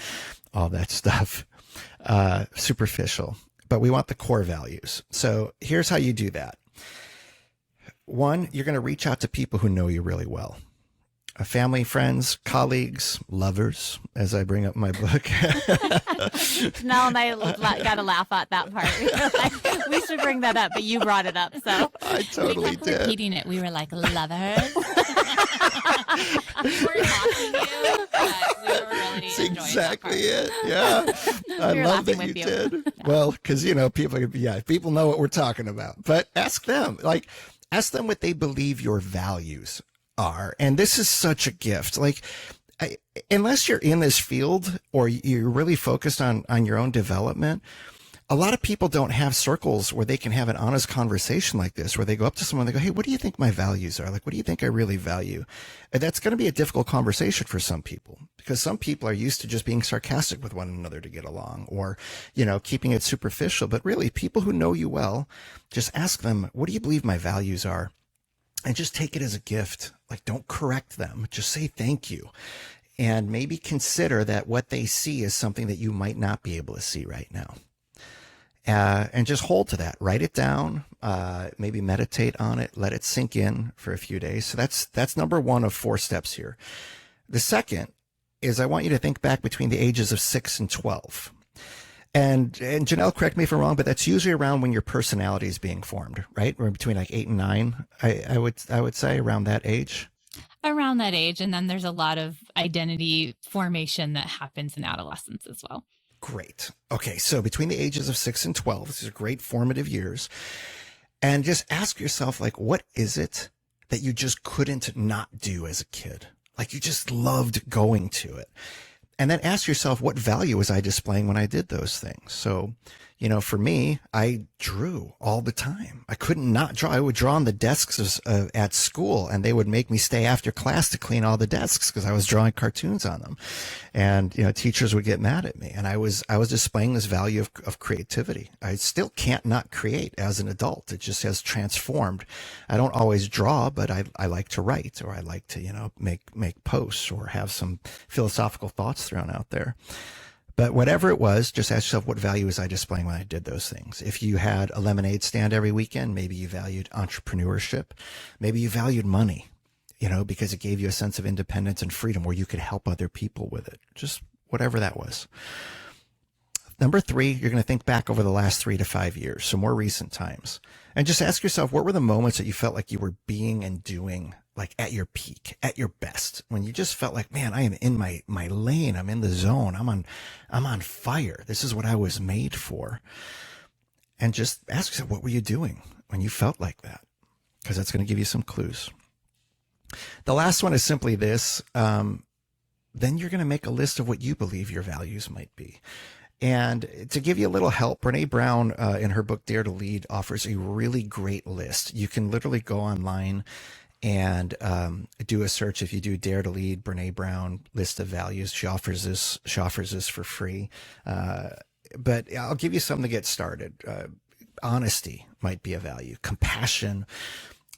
all that stuff. Superficial. But we want the core values. So here's how you do that. 1, you're going to reach out to people who know you really well. family, friends, colleagues, lovers, as I bring up my book. Janelle and I got to laugh at that part. Like, we should bring that up, but you brought it up. So I totally we kept did. repeating it. We were like, lovers. We were mocking you, but we were really That's enjoying exactly that it. Yeah. I We were love that laughing you with you. did. Well, because, people know what we're talking about. But ask them, ask them what they believe your values are. And this is such a gift. Unless you're in this field or you're really focused on your own development, a lot of people don't have circles where they can have an honest conversation like this, where they go up to someone and they go, hey, what do you think my values are? What do you think I really value? And that's going to be a difficult conversation for some people, because some people are used to just being sarcastic with one another to get along, or, keeping it superficial. But really, people who know you well, just ask them, what do you believe my values are? And just take it as a gift. Don't correct them. Just say thank you. And maybe consider that what they see is something that you might not be able to see right now. And just hold to that. Write it down. Maybe meditate on it. Let it sink in for a few days. So that's number 1 of 4 steps here. The second is, I want you to think back between the ages of 6 and 12. And Jenelle, correct me if I'm wrong, but that's usually around when your personality is being formed, right? Or between 8 and 9, I would say, around that age. Around that age. And then there's a lot of identity formation that happens in adolescence as well. Great. Okay. So between the ages of 6 and 12, these are great formative years. And just ask yourself, what is it that you just couldn't not do as a kid? You just loved going to it. And then ask yourself, what value was I displaying when I did those things? So, for me, I drew all the time. I couldn't not draw. I would draw on the desks at school, and they would make me stay after class to clean all the desks because I was drawing cartoons on them. And, teachers would get mad at me. And I was displaying this value of creativity. I still can't not create as an adult. It just has transformed. I don't always draw, but I like to write, or I like to, make posts or have some philosophical thoughts thrown out there. But whatever it was, just ask yourself, what value was I displaying when I did those things? If you had a lemonade stand every weekend, maybe you valued entrepreneurship. Maybe you valued money, because it gave you a sense of independence and freedom where you could help other people with it. Just whatever that was. Number 3, you're going to think back over the last 3 to 5 years, so more recent times. And just ask yourself, what were the moments that you felt like you were being and doing at your peak, at your best, when you just felt like, man, I am in my lane. I'm in the zone. I'm on fire. This is what I was made for. And just ask yourself, what were you doing when you felt like that? Because that's going to give you some clues. The last one is simply this. Then you're going to make a list of what you believe your values might be. And to give you a little help, Brene Brown, in her book, Dare to Lead, offers a really great list. You can literally go online and do a search. If you do Dare to Lead, Brene Brown list of values, she offers this for free. But I'll give you something to get started. Honesty might be a value. Compassion,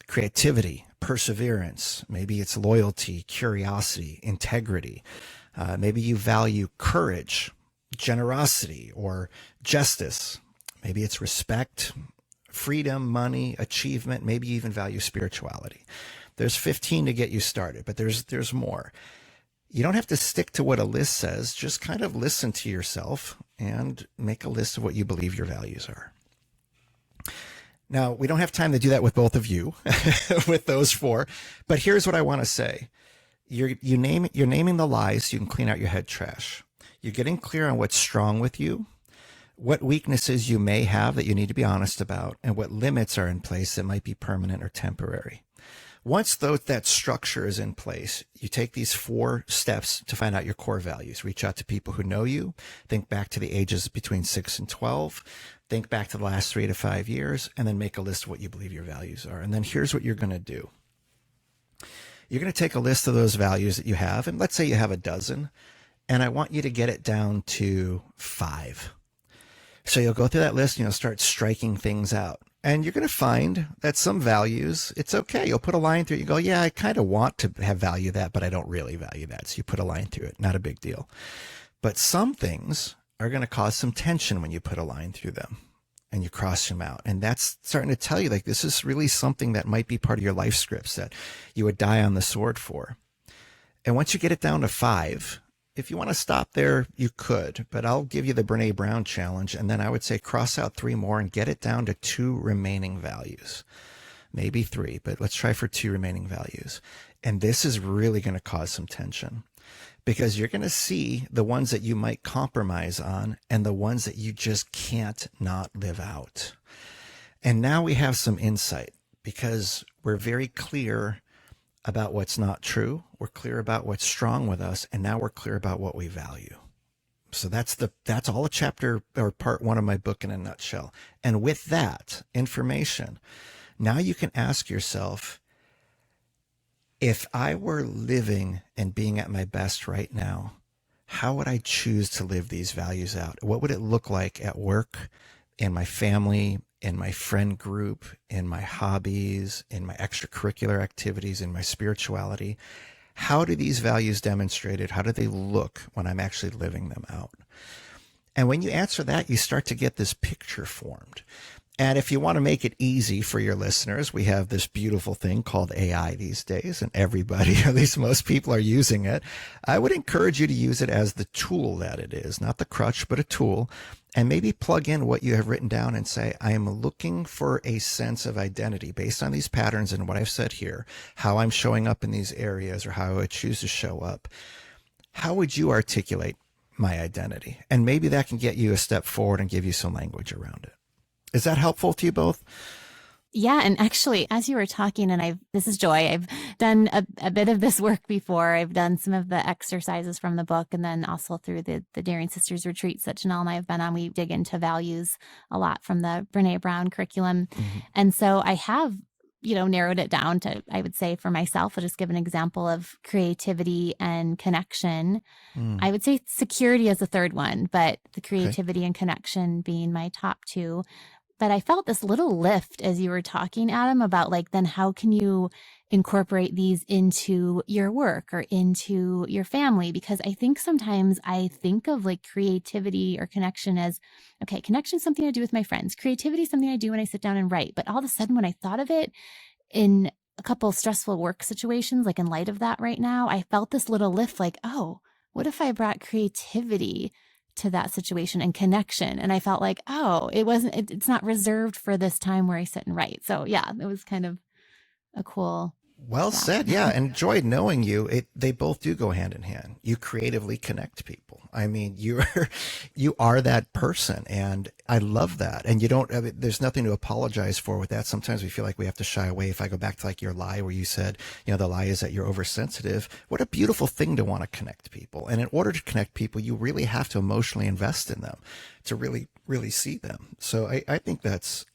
creativity, perseverance. Maybe it's loyalty, curiosity, integrity. Maybe you value courage, generosity, or justice. Maybe it's respect, freedom, money, achievement. Maybe you even value spirituality. There's 15 to get you started, but there's more. You don't have to stick to what a list says. Just kind of listen to yourself and make a list of what you believe your values are. Now, we don't have time to do that with both of you, with those 4, but here's what I want to say. You're naming the lies so you can clean out your head trash. You're getting clear on what's strong with you, what weaknesses you may have that you need to be honest about, and what limits are in place that might be permanent or temporary. Once that structure is in place, you take these 4 steps to find out your core values. Reach out to people who know you. Think back to the ages between 6 and 12. Think back to the last 3 to 5 years, and then make a list of what you believe your values are. And then here's what you're going to do. You're going to take a list of those values that you have, and let's say you have a dozen, and I want you to get it down to 5. So you'll go through that list and you'll start striking things out. And you're going to find that some values, it's okay. You'll put a line through it. You go, yeah, I kind of want to have value that, but I don't really value that. So you put a line through it. Not a big deal. But some things are going to cause some tension when you put a line through them and you cross them out. And that's starting to tell you, this is really something that might be part of your life scripts that you would die on the sword for. And once you get it down to 5, if you want to stop there, you could, but I'll give you the Brene Brown challenge. And then I would say cross out 3 more and get it down to 2 remaining values, maybe 3, but let's try for 2 remaining values. And this is really going to cause some tension, because you're going to see the ones that you might compromise on and the ones that you just can't not live out. And now we have some insight, because we're very clear about what's not true. We're clear about what's strong with us. And now we're clear about what we value. So that's all a chapter or part 1 of my book in a nutshell. And with that information, now you can ask yourself, if I were living and being at my best right now, how would I choose to live these values out? What would it look like at work, in my family, in my friend group, in my hobbies, in my extracurricular activities, in my spirituality? How do these values demonstrated? How do they look when I'm actually living them out? And when you answer that, you start to get this picture formed. And if you want to make it easy for your listeners, we have this beautiful thing called AI these days, and everybody, at least most people, are using it. I would encourage you to use it as the tool that it is, not the crutch, but a tool, and maybe plug in what you have written down and say, I am looking for a sense of identity based on these patterns and what I've said here, how I'm showing up in these areas or how I would choose to show up. How would you articulate my identity? And maybe that can get you a step forward and give you some language around it. Is that helpful to you both? Yeah. And actually, as you were talking, and this is Joy, I've done a bit of this work before. I've done some of the exercises from the book, and then also through the Daring Sisters retreats that Jenelle and I have been on, we dig into values a lot from the Brene Brown curriculum. Mm-hmm. And so I have, narrowed it down to, I would say for myself, I'll just give an example of creativity and connection. I would say security as the third one, but the creativity and connection being my top 2. But I felt this little lift as you were talking, Adam, about then how can you incorporate these into your work or into your family? Because I think sometimes I think of creativity or connection as, okay, connection is something I do with my friends. Creativity is something I do when I sit down and write. But all of a sudden, when I thought of it in a couple of stressful work situations, in light of that right now, I felt this little lift oh, what if I brought creativity to that situation and connection? And I felt it's not reserved for this time where I sit and write. So yeah, it was kind of a cool. Well said. Yeah. And Joy, knowing you, they both do go hand in hand. You creatively connect people. I mean, you are that person, and I love that. And there's nothing to apologize for with that. Sometimes we feel like we have to shy away. If I go back to your lie where you said, the lie is that you're oversensitive. What a beautiful thing to want to connect people. And in order to connect people, you really have to emotionally invest in them to really, really see them. So I think that's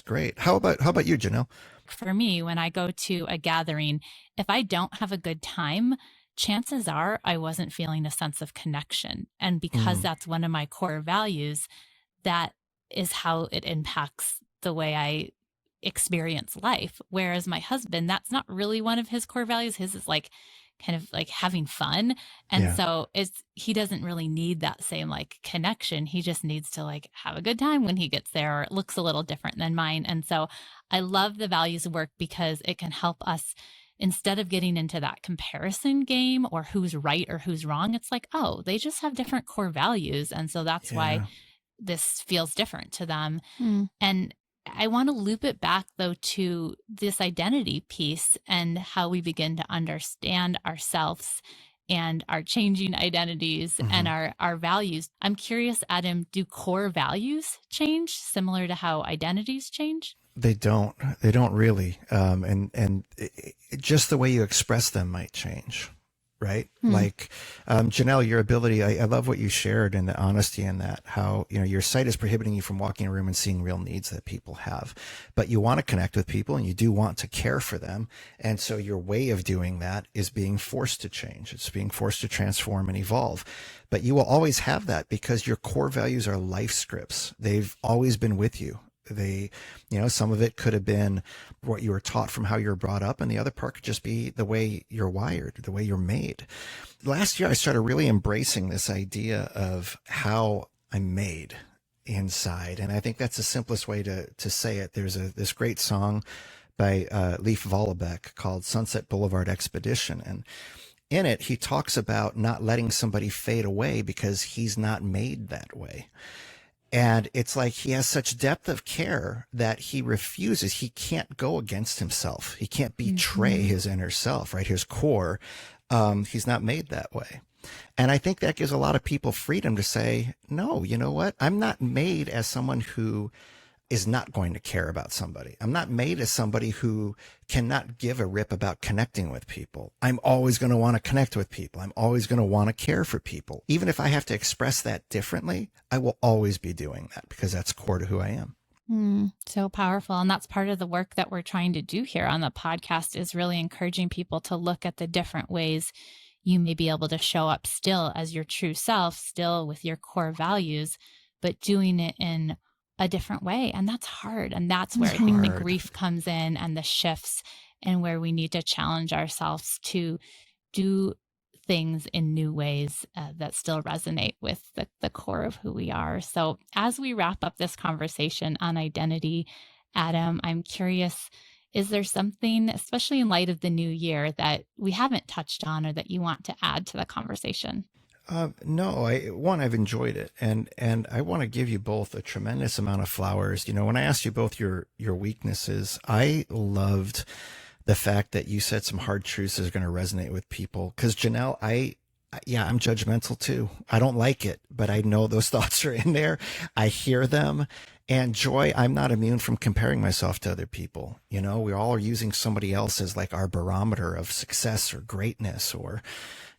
great. How about you, Jenelle? For me, when I go to a gathering, if I don't have a good time, chances are I wasn't feeling a sense of connection. And because that's one of my core values, that is how it impacts the way I experience life. Whereas my husband, that's not really one of his core values. His is kind of having fun. And so he doesn't really need that same connection. He just needs to have a good time when he gets there, or it looks a little different than mine. And so I love the values work because it can help us, instead of getting into that comparison game or who's right or who's wrong, it's oh, they just have different core values. And so that's why this feels different to them. And I want to loop it back, though, to this identity piece and how we begin to understand ourselves and our changing identities and our values. I'm curious, Adam, do core values change similar to how identities change? They don't really. And just the way you express them might change. Right? Jenelle, your ability, I love what you shared and the honesty in that, how, your sight is prohibiting you from walking in a room and seeing real needs that people have, but you want to connect with people and you do want to care for them. And so your way of doing that is being forced to change. It's being forced to transform and evolve, but you will always have that because your core values are life scripts. They've always been with you. Some of it could have been what you were taught from how you were brought up, and the other part could just be the way you're wired, the way you're made. Last year, I started really embracing this idea of how I'm made inside, and I think that's the simplest way to say it. There's this great song by Leif Vollebeck called Sunset Boulevard Expedition, and in it, he talks about not letting somebody fade away because he's not made that way. And it's like he has such depth of care that he refuses. He can't go against himself. He can't betray his inner self, right? His core. He's not made that way. And I think that gives a lot of people freedom to say, no, you know what? I'm not made as someone who is not going to care about somebody. I'm not made as somebody who cannot give a rip about connecting with people. I'm always going to want to connect with people. I'm always going to want to care for people. Even if I have to express that differently, I will always be doing that because that's core to who I am. So powerful. And that's part of the work that we're trying to do here on the podcast, is really encouraging people to look at the different ways you may be able to show up still as your true self, still with your core values, but doing it in a different way. And that's hard. And that's where I think the grief comes in, and the shifts, and where we need to challenge ourselves to do things in new ways that still resonate with the core of who we are. So as we wrap up this conversation on identity, Adam, I'm curious, is there something, especially in light of the new year, that we haven't touched on or that you want to add to the conversation? No, I've enjoyed it. And I want to give you both a tremendous amount of flowers. You know, when I asked you both your weaknesses, I loved the fact that you said some hard truths that are going to resonate with people. Because Jenelle, I'm judgmental too. I don't like it, but I know those thoughts are in there. I hear them. And Joy, I'm not immune from comparing myself to other people. You know, we all are using somebody else as like our barometer of success or greatness, or,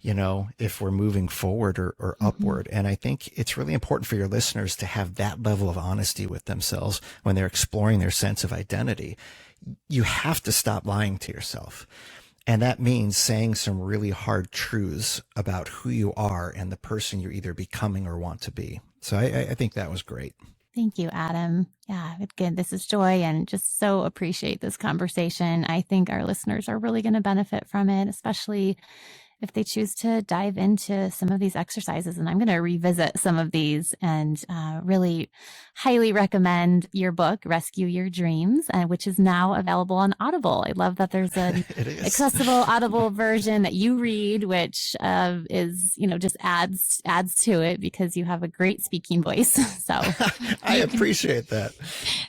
you know, if we're moving forward or upward. And I think it's really important for your listeners to have that level of honesty with themselves when they're exploring their sense of identity. You have to stop lying to yourself. And that means saying some really hard truths about who you are and the person you're either becoming or want to be. So I think that was great. Thank you, Adam. Yeah, again, this is Joy, and just so appreciate this conversation. I think our listeners are really going to benefit from it, especially if they choose to dive into some of these exercises. And I'm going to revisit some of these, and really highly recommend your book, Rescue Your Dreams, which is now available on Audible. I love that there's an accessible Audible version that you read, which is, you know, just adds to it because you have a great speaking voice. So I appreciate that.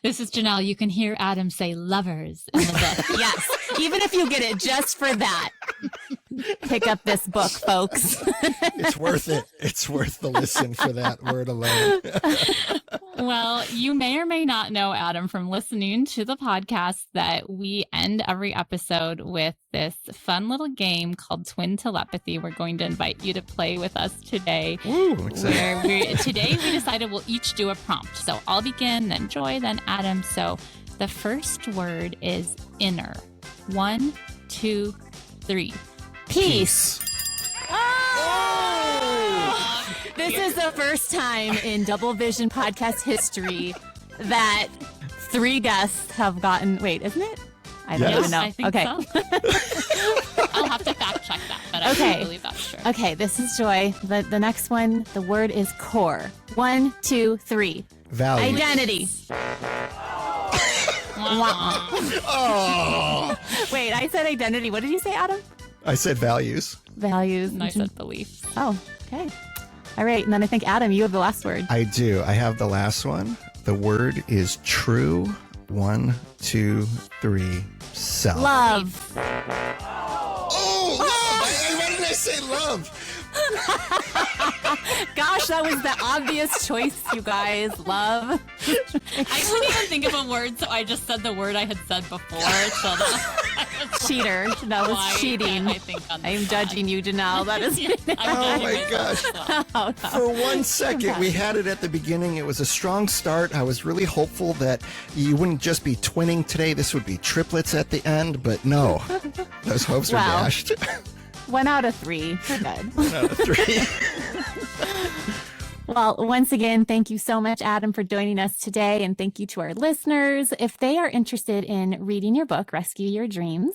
This is Jenelle. You can hear Adam say lovers in the book. Yes, even if you get it just for that. Pick up this book, folks. It's worth it. It's worth the listen for that word alone. Well, you may or may not know, Adam, from listening to the podcast, that we end every episode with this fun little game called Twin Telepathy. We're going to invite you to play with us today. Ooh, Today we decided we'll each do a prompt. So I'll begin, then Joy, then Adam. So the first word is inner. 1, 2, 3. Peace. Oh! This is the first time in DoubleVison Podcast history that 3 guests have gotten, wait, isn't it? I don't even know. I think okay. So. I'll have to fact check that, but I believe that's true. Okay, this is Joy. The next one, the word is core. 1, 2, 3. Values. Identity. Oh. Wait, I said identity. What did you say, Adam? I said values. Values. And I said beliefs. Oh, okay. All right. And then I think, Adam, you have the last word. I do. I have the last one. The word is true. 1, 2, 3. Self. Love. Oh, love. Why didn't I say love? Gosh, that was the obvious choice, you guys. Love. I couldn't even think of a word, so I just said the word I had said before. So Cheater. That was cheating. I'm judging you, Jenelle. That is. Oh my gosh. Oh, no. For 1 second, we had it at the beginning. It was a strong start. I was really hopeful that you wouldn't just be twinning today. This would be triplets at the end, but no. Those hopes are dashed. 1 out of 3. We're good. 1 out of 3. Well, once again, thank you so much, Adam, for joining us today. And thank you to our listeners. If they are interested in reading your book, Rescue Your Dreams,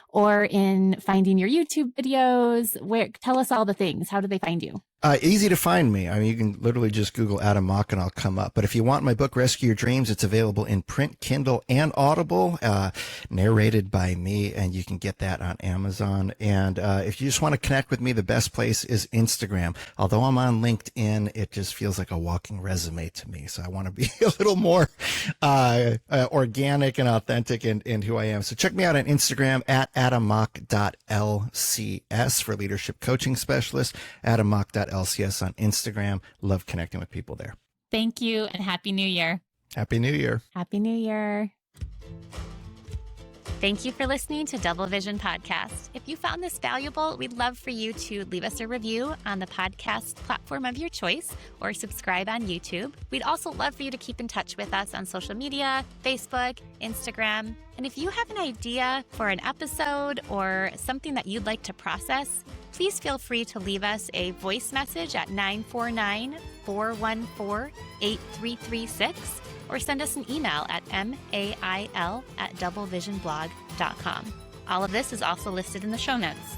or in finding your YouTube videos, tell us all the things. How do they find you? Easy to find me. I mean, you can literally just Google Adam Mock and I'll come up. But if you want my book, Rescue Your Dreams, it's available in print, Kindle, and Audible, narrated by me, and you can get that on Amazon. And if you just want to connect with me, the best place is Instagram. Although I'm on LinkedIn, it just feels like a walking resume to me. So I want to be a little more organic and authentic in who I am. So check me out on Instagram at adammock.lcs for leadership coaching specialist, adammock.lcs on Instagram. Love connecting with people there. Thank you, and Happy New Year. Happy New Year. Happy New Year. Thank you for listening to DoubleVison Podcast. If you found this valuable, we'd love for you to leave us a review on the podcast platform of your choice or subscribe on YouTube. We'd also love for you to keep in touch with us on social media, Facebook, Instagram. And if you have an idea for an episode or something that you'd like to process, please feel free to leave us a voice message at 949-414-8336 or send us an email at mail@doublevisionblog.com. All of this is also listed in the show notes.